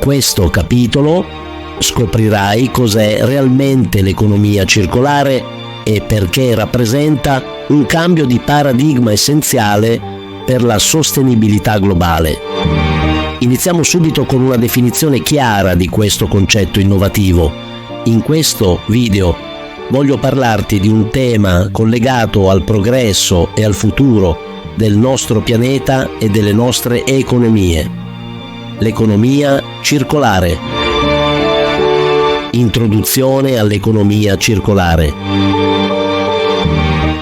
questo capitolo scoprirai cos'è realmente l'economia circolare e perché rappresenta un cambio di paradigma essenziale per la sostenibilità globale. Iniziamo subito con una definizione chiara di questo concetto innovativo. In questo video voglio parlarti di un tema collegato al progresso e al futuro del nostro pianeta e delle nostre economie. L'economia circolare. Introduzione all'economia circolare.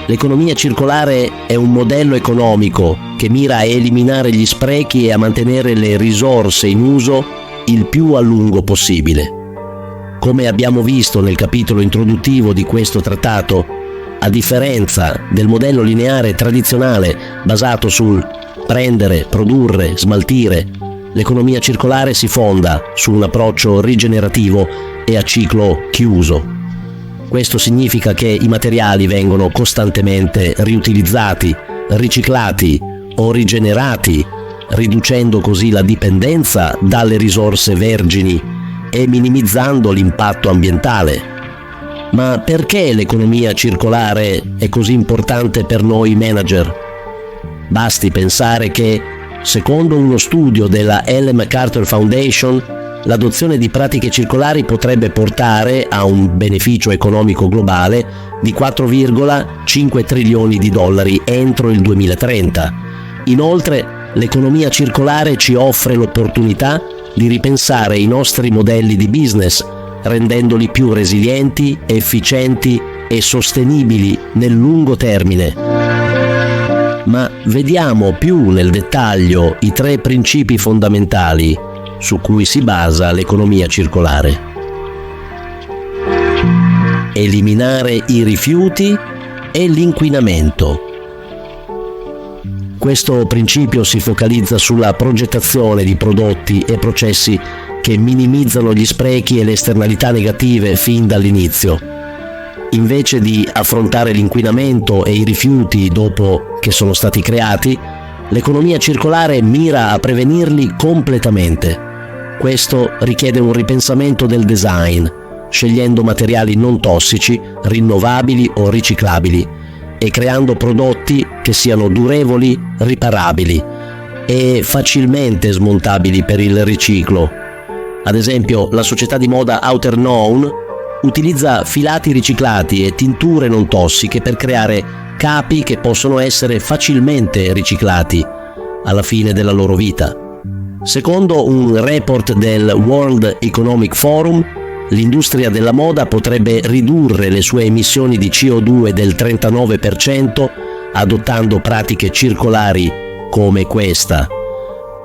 L'economia circolare è un modello economico che mira a eliminare gli sprechi e a mantenere le risorse in uso il più a lungo possibile. Come abbiamo visto nel capitolo introduttivo di questo trattato, a differenza del modello lineare tradizionale basato sul prendere, produrre, smaltire, l'economia circolare si fonda su un approccio rigenerativo e a ciclo chiuso. Questo significa che i materiali vengono costantemente riutilizzati, riciclati o rigenerati, riducendo così la dipendenza dalle risorse vergini e minimizzando l'impatto ambientale. Ma perché l'economia circolare è così importante per noi manager? Basti pensare che, secondo uno studio della Ellen MacArthur Foundation, l'adozione di pratiche circolari potrebbe portare a un beneficio economico globale di 4,5 trilioni di dollari entro il 2030. Inoltre, l'economia circolare ci offre l'opportunità di ripensare i nostri modelli di business, rendendoli più resilienti, efficienti e sostenibili nel lungo termine. Ma vediamo più nel dettaglio i 3 principi fondamentali su cui si basa l'economia circolare. Eliminare i rifiuti e l'inquinamento. Questo principio si focalizza sulla progettazione di prodotti e processi che minimizzano gli sprechi e le esternalità negative fin dall'inizio. Invece di affrontare l'inquinamento e i rifiuti dopo che sono stati creati, l'economia circolare mira a prevenirli completamente. Questo richiede un ripensamento del design, scegliendo materiali non tossici, rinnovabili o riciclabili e creando prodotti che siano durevoli, riparabili e facilmente smontabili per il riciclo. Ad esempio, la società di moda Outer Known utilizza filati riciclati e tinture non tossiche per creare capi che possono essere facilmente riciclati alla fine della loro vita. Secondo un report del World Economic Forum, l'industria della moda potrebbe ridurre le sue emissioni di CO2 del 39% adottando pratiche circolari come questa.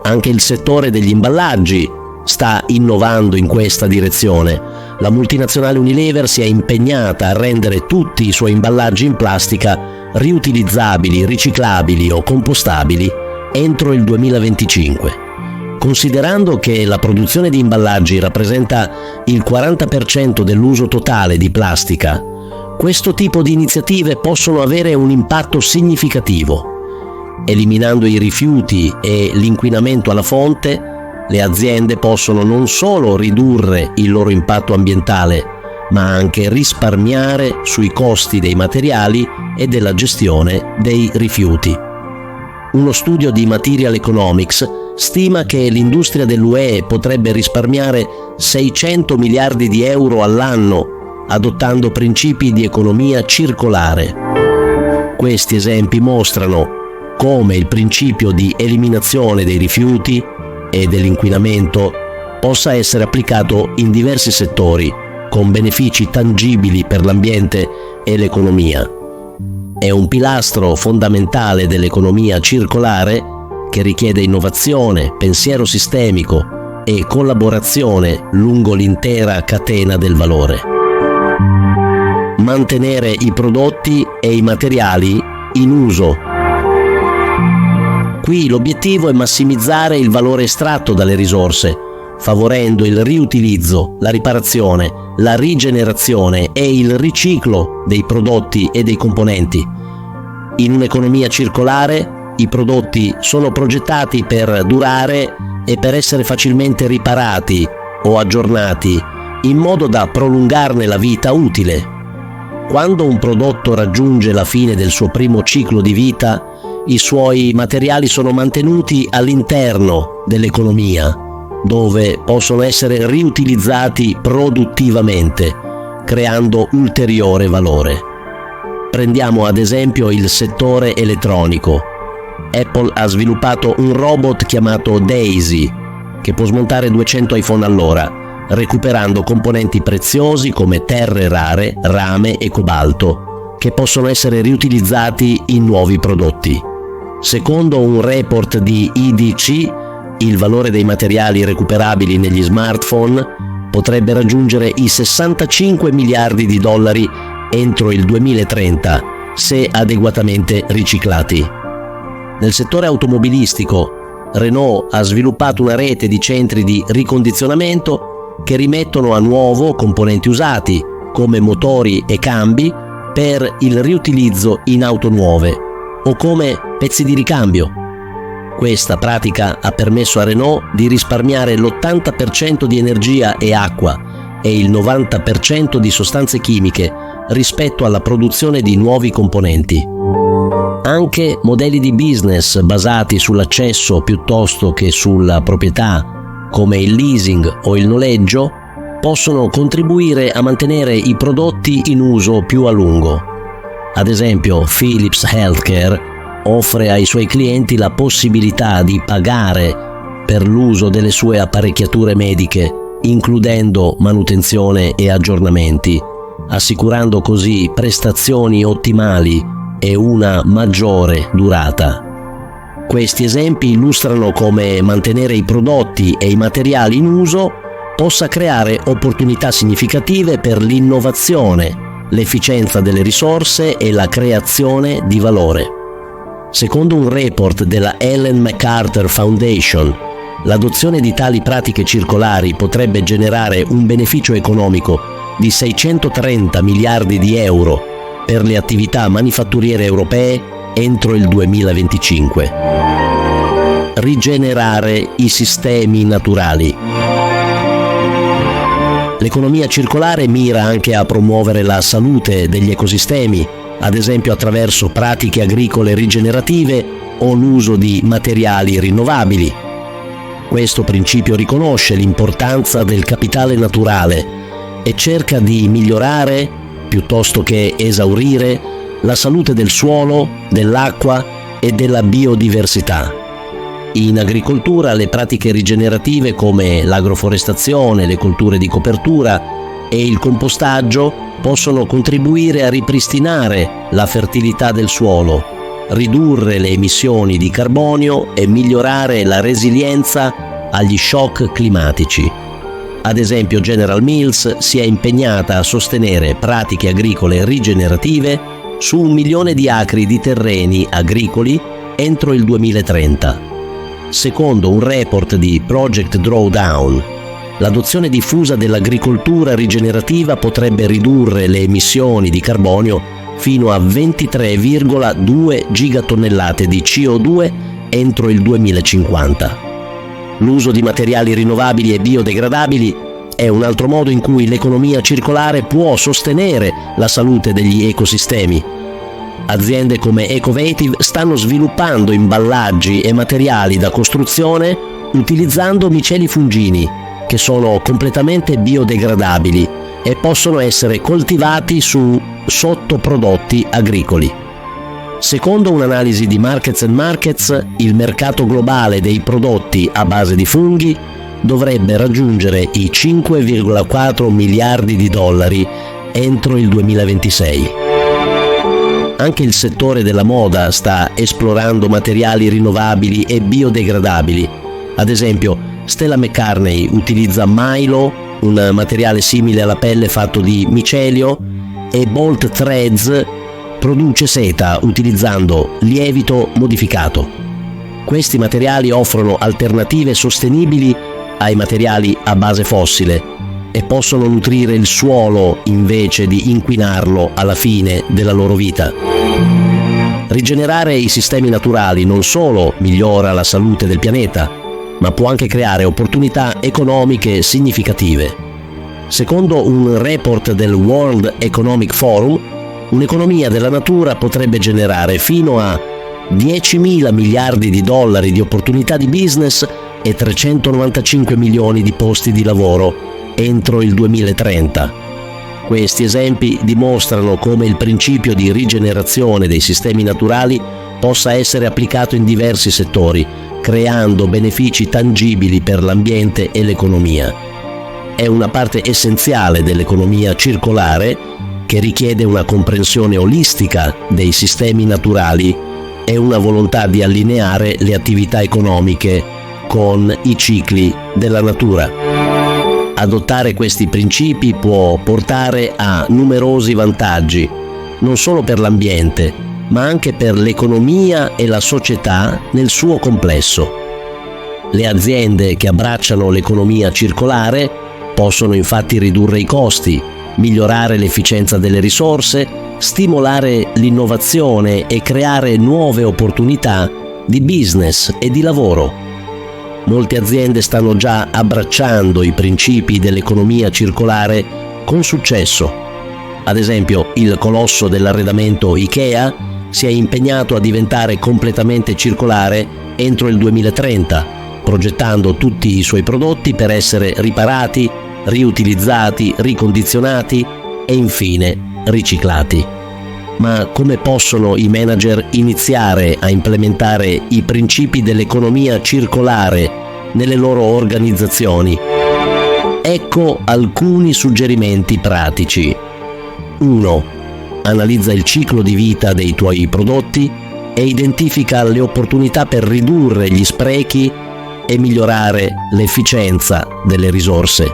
Anche il settore degli imballaggi sta innovando in questa direzione. La multinazionale Unilever si è impegnata a rendere tutti i suoi imballaggi in plastica riutilizzabili, riciclabili o compostabili entro il 2025. Considerando che la produzione di imballaggi rappresenta il 40% dell'uso totale di plastica, questo tipo di iniziative possono avere un impatto significativo. Eliminando i rifiuti e l'inquinamento alla fonte, le aziende possono non solo ridurre il loro impatto ambientale, ma anche risparmiare sui costi dei materiali e della gestione dei rifiuti. Uno studio di Material Economics stima che l'industria dell'UE potrebbe risparmiare 600 miliardi di euro all'anno adottando principi di economia circolare. Questi esempi mostrano come il principio di eliminazione dei rifiuti e dell'inquinamento possa essere applicato in diversi settori con benefici tangibili per l'ambiente e l'economia. È un pilastro fondamentale dell'economia circolare che richiede innovazione, pensiero sistemico e collaborazione lungo l'intera catena del valore. Mantenere i prodotti e i materiali in uso. Qui l'obiettivo è massimizzare il valore estratto dalle risorse, favorendo il riutilizzo, la riparazione, la rigenerazione e il riciclo dei prodotti e dei componenti. In un'economia circolare, I prodotti sono progettati per durare e per essere facilmente riparati o aggiornati in modo da prolungarne la vita utile. Quando un prodotto raggiunge la fine del suo primo ciclo di vita, i suoi materiali sono mantenuti all'interno dell'economia, dove possono essere riutilizzati produttivamente, creando ulteriore valore. Prendiamo ad esempio il settore elettronico. Apple ha sviluppato un robot chiamato Daisy, che può smontare 200 iPhone all'ora, recuperando componenti preziosi come terre rare, rame e cobalto, che possono essere riutilizzati in nuovi prodotti. Secondo un report di IDC, il valore dei materiali recuperabili negli smartphone potrebbe raggiungere i 65 miliardi di dollari entro il 2030, se adeguatamente riciclati. Nel settore automobilistico, Renault ha sviluppato una rete di centri di ricondizionamento che rimettono a nuovo componenti usati, come motori e cambi, per il riutilizzo in auto nuove, o come pezzi di ricambio. Questa pratica ha permesso a Renault di risparmiare l'80% di energia e acqua e il 90% di sostanze chimiche rispetto alla produzione di nuovi componenti. Anche modelli di business basati sull'accesso piuttosto che sulla proprietà, come il leasing o il noleggio, possono contribuire a mantenere i prodotti in uso più a lungo. Ad esempio, Philips Healthcare offre ai suoi clienti la possibilità di pagare per l'uso delle sue apparecchiature mediche, includendo manutenzione e aggiornamenti, assicurando così prestazioni ottimali e una maggiore durata. Questi esempi illustrano come mantenere i prodotti e i materiali in uso possa creare opportunità significative per l'innovazione, l'efficienza delle risorse e la creazione di valore. Secondo un report della Ellen MacArthur Foundation, l'adozione di tali pratiche circolari potrebbe generare un beneficio economico di 630 miliardi di euro per le attività manifatturiere europee entro il 2025. Rigenerare i sistemi naturali. L'economia circolare mira anche a promuovere la salute degli ecosistemi, ad esempio attraverso pratiche agricole rigenerative o l'uso di materiali rinnovabili. Questo principio riconosce l'importanza del capitale naturale e cerca di migliorare, piuttosto che esaurire, la salute del suolo, dell'acqua e della biodiversità. In agricoltura le pratiche rigenerative come l'agroforestazione, le colture di copertura e il compostaggio possono contribuire a ripristinare la fertilità del suolo, ridurre le emissioni di carbonio e migliorare la resilienza agli shock climatici. Ad esempio, General Mills si è impegnata a sostenere pratiche agricole rigenerative su 1 milione di acri di terreni agricoli entro il 2030. Secondo un report di Project Drawdown, l'adozione diffusa dell'agricoltura rigenerativa potrebbe ridurre le emissioni di carbonio fino a 23,2 gigatonnellate di CO2 entro il 2050. L'uso di materiali rinnovabili e biodegradabili è un altro modo in cui l'economia circolare può sostenere la salute degli ecosistemi. Aziende come Ecovative stanno sviluppando imballaggi e materiali da costruzione utilizzando miceli fungini, che sono completamente biodegradabili e possono essere coltivati su sottoprodotti agricoli. Secondo un'analisi di Markets and Markets, il mercato globale dei prodotti a base di funghi dovrebbe raggiungere i 5,4 miliardi di dollari entro il 2026. Anche il settore della moda sta esplorando materiali rinnovabili e biodegradabili. Ad esempio, Stella McCartney utilizza Mylo, un materiale simile alla pelle fatto di micelio, e Bolt Threads produce seta utilizzando lievito modificato. Questi materiali offrono alternative sostenibili ai materiali a base fossile e possono nutrire il suolo invece di inquinarlo alla fine della loro vita. Rigenerare i sistemi naturali non solo migliora la salute del pianeta, ma può anche creare opportunità economiche significative. Secondo un report del World Economic Forum, un'economia della natura potrebbe generare fino a 10.000 miliardi di dollari di opportunità di business e 395 milioni di posti di lavoro entro il 2030. Questi esempi dimostrano come il principio di rigenerazione dei sistemi naturali possa essere applicato in diversi settori, creando benefici tangibili per l'ambiente e l'economia. È una parte essenziale dell'economia circolare che richiede una comprensione olistica dei sistemi naturali e una volontà di allineare le attività economiche con i cicli della natura. Adottare questi principi può portare a numerosi vantaggi, non solo per l'ambiente, ma anche per l'economia e la società nel suo complesso. Le aziende che abbracciano l'economia circolare possono infatti ridurre i costi, migliorare l'efficienza delle risorse, stimolare l'innovazione e creare nuove opportunità di business e di lavoro. Molte aziende stanno già abbracciando i principi dell'economia circolare con successo. Ad esempio, il colosso dell'arredamento IKEA si è impegnato a diventare completamente circolare entro il 2030, progettando tutti i suoi prodotti per essere riparati, riutilizzati, ricondizionati e infine riciclati. Ma come possono i manager iniziare a implementare i principi dell'economia circolare nelle loro organizzazioni? Ecco alcuni suggerimenti pratici. 1. Analizza il ciclo di vita dei tuoi prodotti e identifica le opportunità per ridurre gli sprechi e migliorare l'efficienza delle risorse.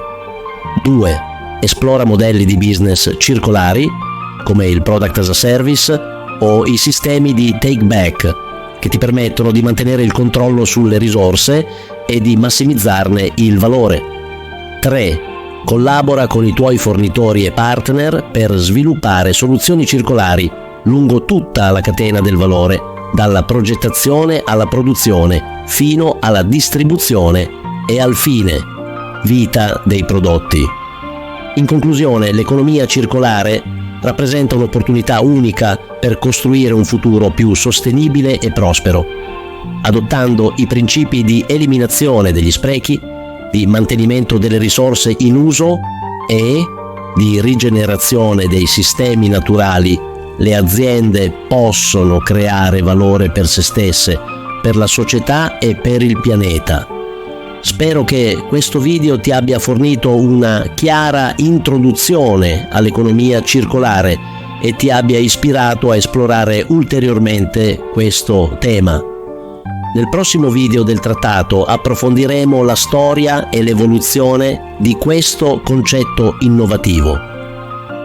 2. Esplora modelli di business circolari come il Product as a Service o i sistemi di take back che ti permettono di mantenere il controllo sulle risorse e di massimizzarne il valore. 3. Collabora con i tuoi fornitori e partner per sviluppare soluzioni circolari lungo tutta la catena del valore, dalla progettazione alla produzione fino alla distribuzione e al fine vita dei prodotti. In conclusione, l'economia circolare rappresenta un'opportunità unica per costruire un futuro più sostenibile e prospero. Adottando i principi di eliminazione degli sprechi, di mantenimento delle risorse in uso e di rigenerazione dei sistemi naturali, le aziende possono creare valore per se stesse, per la società e per il pianeta. Spero che questo video ti abbia fornito una chiara introduzione all'economia circolare e ti abbia ispirato a esplorare ulteriormente questo tema. Nel prossimo video del trattato approfondiremo la storia e l'evoluzione di questo concetto innovativo.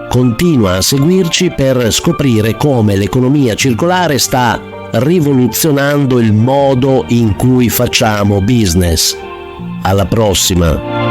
Continua a seguirci per scoprire come l'economia circolare sta rivoluzionando il modo in cui facciamo business. Alla prossima!